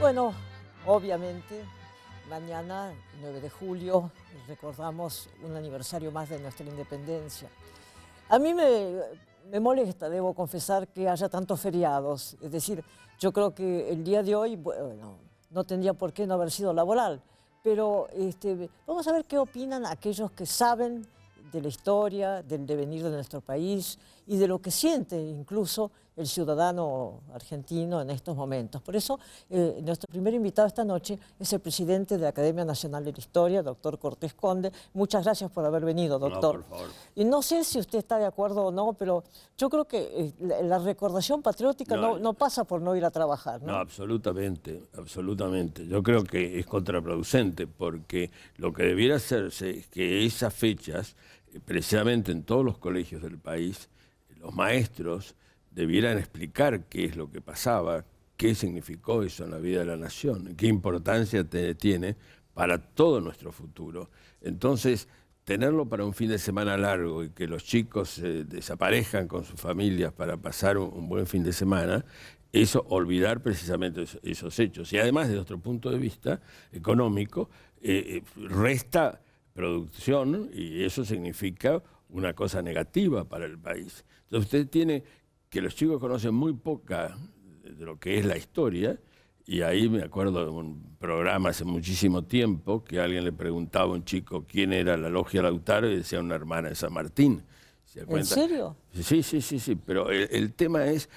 Bueno, obviamente, mañana, 9 de julio, recordamos un aniversario más de nuestra independencia. A mí me molesta, debo confesar, que haya tantos feriados. Es decir, yo creo que el día de hoy, bueno, no tendría por qué no haber sido laboral, pero vamos a ver qué opinan aquellos que saben de la historia, del devenir de nuestro país y de lo que siente incluso el ciudadano argentino en estos momentos. Por eso, nuestro primer invitado esta noche es el presidente de la Academia Nacional de la Historia, doctor Cortés Conde. Muchas gracias por haber venido, doctor. No, por favor. Y no sé si usted está de acuerdo o no, pero yo creo que la recordación patriótica no pasa por no ir a trabajar, ¿no? No, absolutamente, absolutamente. Yo creo que es contraproducente porque lo que debiera hacerse es que esas fechas, precisamente en todos los colegios del país, los maestros debieran explicar qué es lo que pasaba, qué significó eso en la vida de la nación, qué importancia tiene para todo nuestro futuro. Entonces, tenerlo para un fin de semana largo y que los chicos desaparezcan con sus familias para pasar un buen fin de semana, eso olvidar precisamente esos hechos. Y además, desde otro punto de vista económico, resta producción y eso significa una cosa negativa para el país. Entonces usted tiene que los chicos conocen muy poca de lo que es la historia, y ahí me acuerdo de un programa hace muchísimo tiempo que alguien le preguntaba a un chico quién era la Logia Lautaro y decía una hermana de San Martín. ¿En serio? Sí, pero el tema es,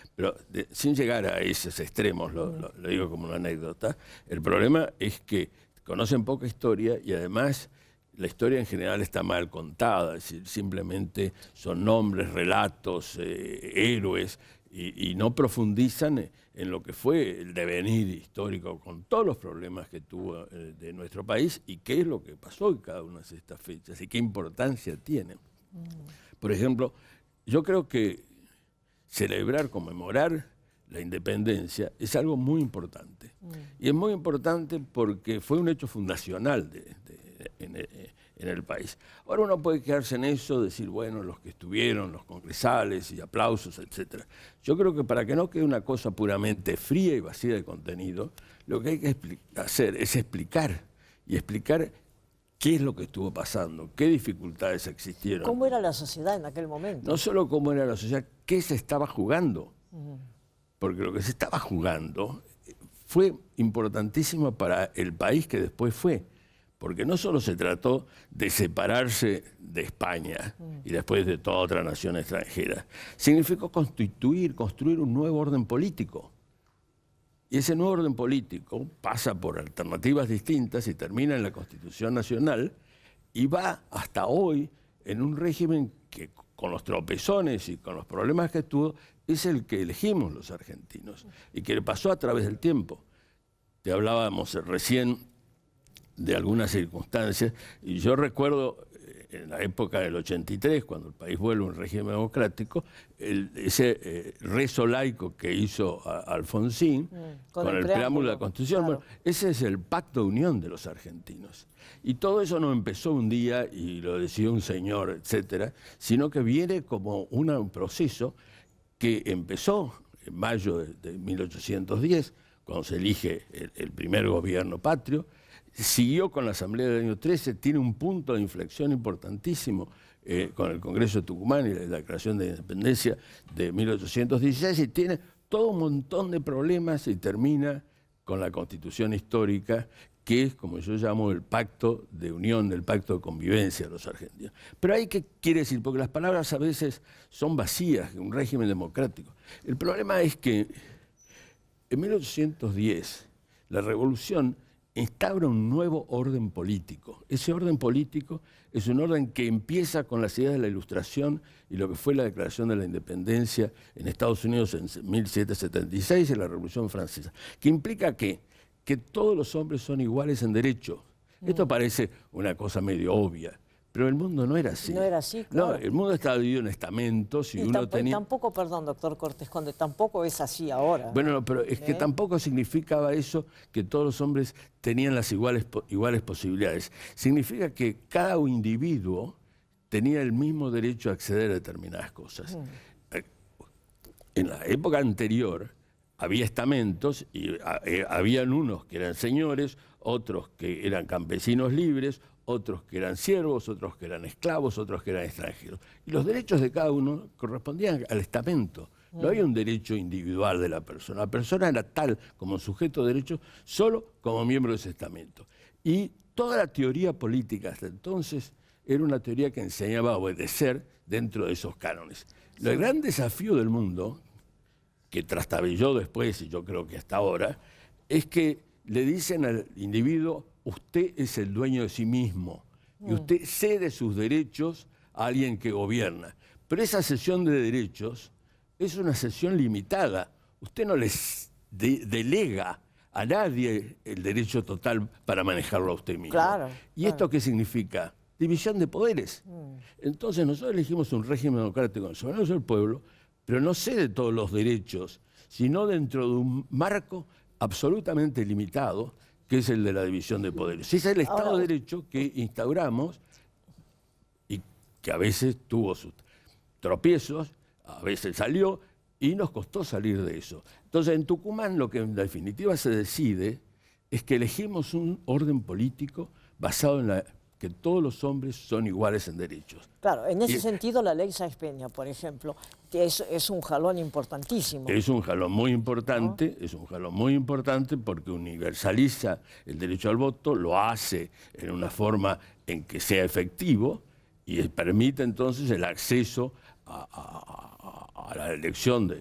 sin llegar a esos extremos, lo digo como una anécdota, el problema es que conocen poca historia y además la historia en general está mal contada, es decir, simplemente son nombres, relatos, héroes, y no profundizan en lo que fue el devenir histórico con todos los problemas que tuvo de nuestro país y qué es lo que pasó en cada una de estas fechas y qué importancia tienen. Por ejemplo, yo creo que celebrar, conmemorar la independencia es algo muy importante. Y es muy importante porque fue un hecho fundacional en el país. Ahora uno puede quedarse en eso, decir, bueno, los que estuvieron, los congresales y aplausos, etc. Yo creo que para que no quede una cosa puramente fría y vacía de contenido, lo que hay que hacer es explicar, y explicar qué es lo que estuvo pasando, qué dificultades existieron. ¿Cómo era la sociedad en aquel momento? No solo cómo era la sociedad, qué se estaba jugando. Porque lo que se estaba jugando fue importantísimo para el país que después fue. Porque no solo se trató de separarse de España y después de toda otra nación extranjera, significó construir un nuevo orden político. Y ese nuevo orden político pasa por alternativas distintas y termina en la Constitución Nacional y va hasta hoy en un régimen que, con los tropezones y con los problemas que tuvo, es el que elegimos los argentinos y que pasó a través del tiempo. Te hablábamos recién de algunas circunstancias, y yo recuerdo en la época del 83, cuando el país vuelve a un régimen democrático, ese rezo laico que hizo Alfonsín con el preámbulo de la Constitución. Claro. Bueno, ese es el pacto de unión de los argentinos. Y todo eso no empezó un día y lo decidió un señor, etcétera, sino que viene como un proceso que empezó en mayo de 1810, cuando se elige el primer gobierno patrio, siguió con la Asamblea del año 13, tiene un punto de inflexión importantísimo con el Congreso de Tucumán y la Declaración de Independencia de 1816, y tiene todo un montón de problemas y termina con la Constitución histórica, que es, como yo llamo, el pacto de unión, el pacto de convivencia de los argentinos. Pero ahí, ¿qué quiere decir? Porque las palabras a veces son vacías, un régimen democrático. El problema es que en 1810 la revolución instaura un nuevo orden político. Ese orden político es un orden que empieza con las ideas de la Ilustración y lo que fue la Declaración de la Independencia en Estados Unidos en 1776 y la Revolución Francesa, que implica que todos los hombres son iguales en derecho. Esto parece una cosa medio obvia, pero el mundo no era así. No era así, claro. No, el mundo estaba dividido en estamentos y uno tenía... Tampoco, perdón, doctor Cortés Conde, tampoco es así ahora. Bueno, no, pero es que tampoco significaba eso que todos los hombres tenían las iguales posibilidades. Significa que cada individuo tenía el mismo derecho a acceder a determinadas cosas. En la época anterior, había estamentos y habían unos que eran señores, otros que eran campesinos libres, otros que eran siervos, otros que eran esclavos, otros que eran extranjeros. Y los derechos de cada uno correspondían al estamento. No había un derecho individual de la persona. La persona era tal como sujeto de derechos solo como miembro de ese estamento. Y toda la teoría política hasta entonces era una teoría que enseñaba a obedecer dentro de esos cánones. Sí. El gran desafío del mundo, que trastabilló después, y yo creo que hasta ahora, es que le dicen al individuo: usted es el dueño de sí mismo y usted cede sus derechos a alguien que gobierna. Pero esa cesión de derechos es una cesión limitada. Usted no les delega a nadie el derecho total para manejarlo a usted mismo. Claro, ¿Y esto qué significa? División de poderes. Entonces nosotros elegimos un régimen democrático soberano del pueblo, pero no cede todos los derechos, sino dentro de un marco absolutamente limitado, que es el de la división de poderes. Ese es el Estado de Derecho que instauramos y que a veces tuvo sus tropiezos, a veces salió y nos costó salir de eso. Entonces en Tucumán lo que en definitiva se decide es que elegimos un orden político basado en que todos los hombres son iguales en derechos. Claro, en ese sentido la ley Sáenz Peña, por ejemplo, es un jalón importantísimo. Es un jalón muy importante, ¿no? Es un jalón muy importante porque universaliza el derecho al voto, lo hace en una forma en que sea efectivo y permite entonces el acceso a la elección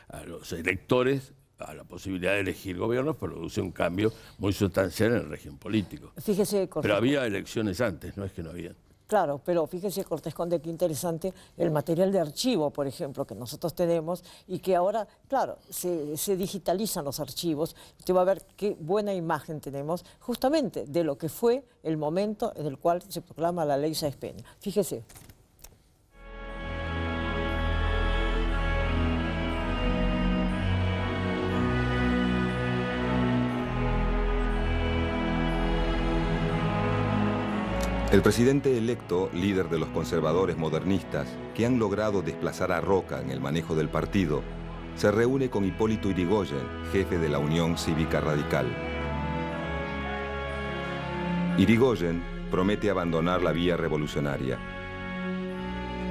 a los electores, a la posibilidad de elegir gobiernos, produce un cambio muy sustancial en el régimen político. Fíjese, Cortés, pero había elecciones antes, no es que no había. Claro, pero fíjese, Cortés Conde, qué interesante el material de archivo, por ejemplo, que nosotros tenemos y que ahora, claro, se digitalizan los archivos. Usted va a ver qué buena imagen tenemos justamente de lo que fue el momento en el cual se proclama la ley Sáenz Peña. Fíjese. El presidente electo, líder de los conservadores modernistas, que han logrado desplazar a Roca en el manejo del partido, se reúne con Hipólito Yrigoyen, jefe de la Unión Cívica Radical. Yrigoyen promete abandonar la vía revolucionaria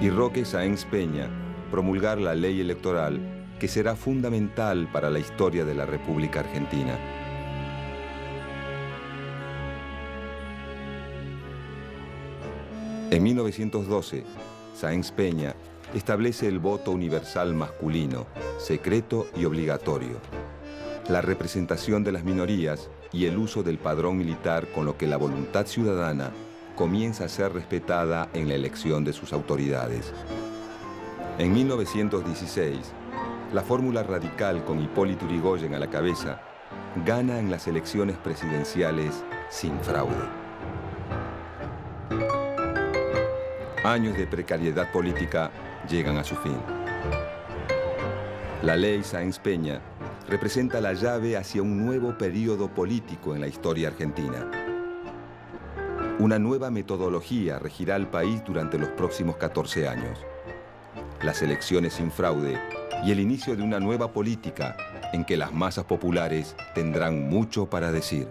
y Roque Sáenz Peña promulgar la ley electoral que será fundamental para la historia de la República Argentina. En 1912, Sáenz Peña establece el voto universal masculino, secreto y obligatorio, la representación de las minorías y el uso del padrón militar, con lo que la voluntad ciudadana comienza a ser respetada en la elección de sus autoridades. En 1916, la fórmula radical con Hipólito Yrigoyen a la cabeza gana en las elecciones presidenciales sin fraude. Años de precariedad política llegan a su fin. La ley Sáenz Peña representa la llave hacia un nuevo periodo político en la historia argentina. Una nueva metodología regirá al país durante los próximos 14 años. Las elecciones sin fraude y el inicio de una nueva política en que las masas populares tendrán mucho para decir.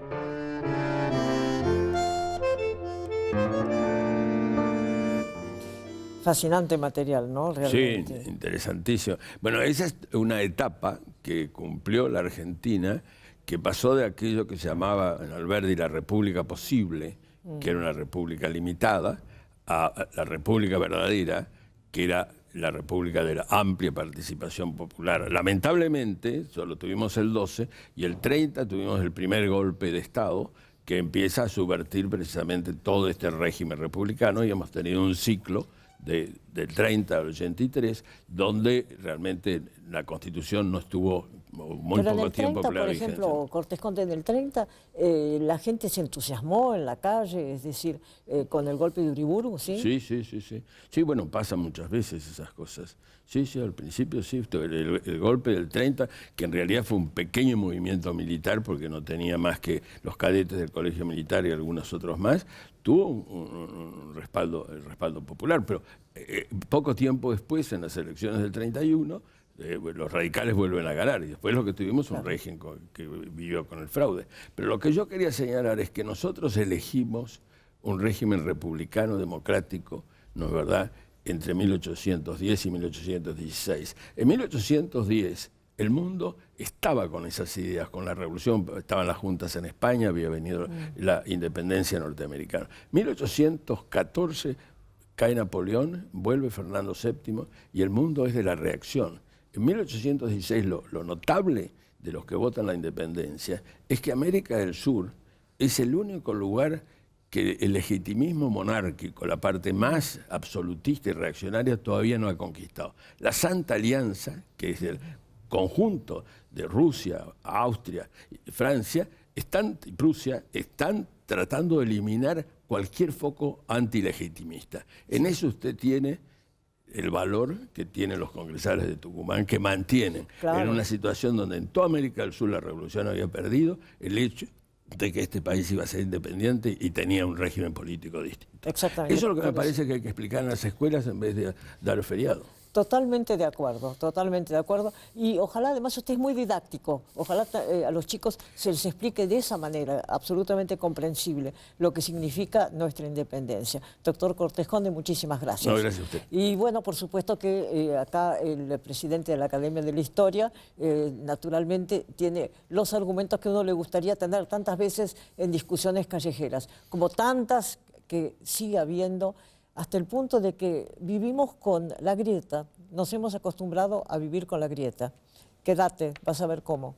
Fascinante material, ¿no? Realmente. Sí, interesantísimo. Bueno, esa es una etapa que cumplió la Argentina, que pasó de aquello que se llamaba en Alberdi la República Posible, que era una república limitada, a la República Verdadera, que era la república de la amplia participación popular. Lamentablemente, solo tuvimos el 12 y el 30 tuvimos el primer golpe de Estado que empieza a subvertir precisamente todo este régimen republicano y hemos tenido un ciclo del 30 al 83, donde realmente la Constitución no estuvo muy poco tiempo en el 30, por ejemplo, Cortés Conde, en el 30, la gente se entusiasmó en la calle, es decir, con el golpe de Uriburu, ¿sí? Sí. Sí, bueno, pasan muchas veces esas cosas. Sí, al principio sí, el golpe del 30, que en realidad fue un pequeño movimiento militar, porque no tenía más que los cadetes del Colegio Militar y algunos otros más, tuvo un respaldo popular, pero poco tiempo después, en las elecciones del 31, los radicales vuelven a ganar, y después lo que tuvimos un régimen que vivió con el fraude. Pero lo que yo quería señalar es que nosotros elegimos un régimen republicano democrático, ¿no es verdad?, entre 1810 y 1816. En 1810 el mundo estaba con esas ideas, con la revolución, estaban las juntas en España, había venido la independencia norteamericana. 1814 cae Napoleón, vuelve Fernando VII y el mundo es de la reacción. En 1816 lo notable de los que votan la independencia es que América del Sur es el único lugar que el legitimismo monárquico, la parte más absolutista y reaccionaria, todavía no ha conquistado. La Santa Alianza, que es el conjunto de Rusia, Austria y Francia, y Prusia, están tratando de eliminar cualquier foco antilegitimista. En eso usted tiene el valor que tienen los congresales de Tucumán, que mantienen en una situación donde en toda América del Sur la revolución había perdido, el hecho de que este país iba a ser independiente y tenía un régimen político distinto. Exactamente. Eso es lo que me parece que hay que explicar en las escuelas en vez de dar feriado. Totalmente de acuerdo, totalmente de acuerdo. Y ojalá además usted es muy didáctico, ojalá a los chicos se les explique de esa manera, absolutamente comprensible, lo que significa nuestra independencia. Doctor Cortés Conde, muchísimas gracias. No, gracias a usted. Y bueno, por supuesto que acá el presidente de la Academia de la Historia, naturalmente, tiene los argumentos que uno le gustaría tener tantas veces en discusiones callejeras, como tantas que sigue habiendo, hasta el punto de que vivimos con la grieta, nos hemos acostumbrado a vivir con la grieta. Quédate, vas a ver cómo.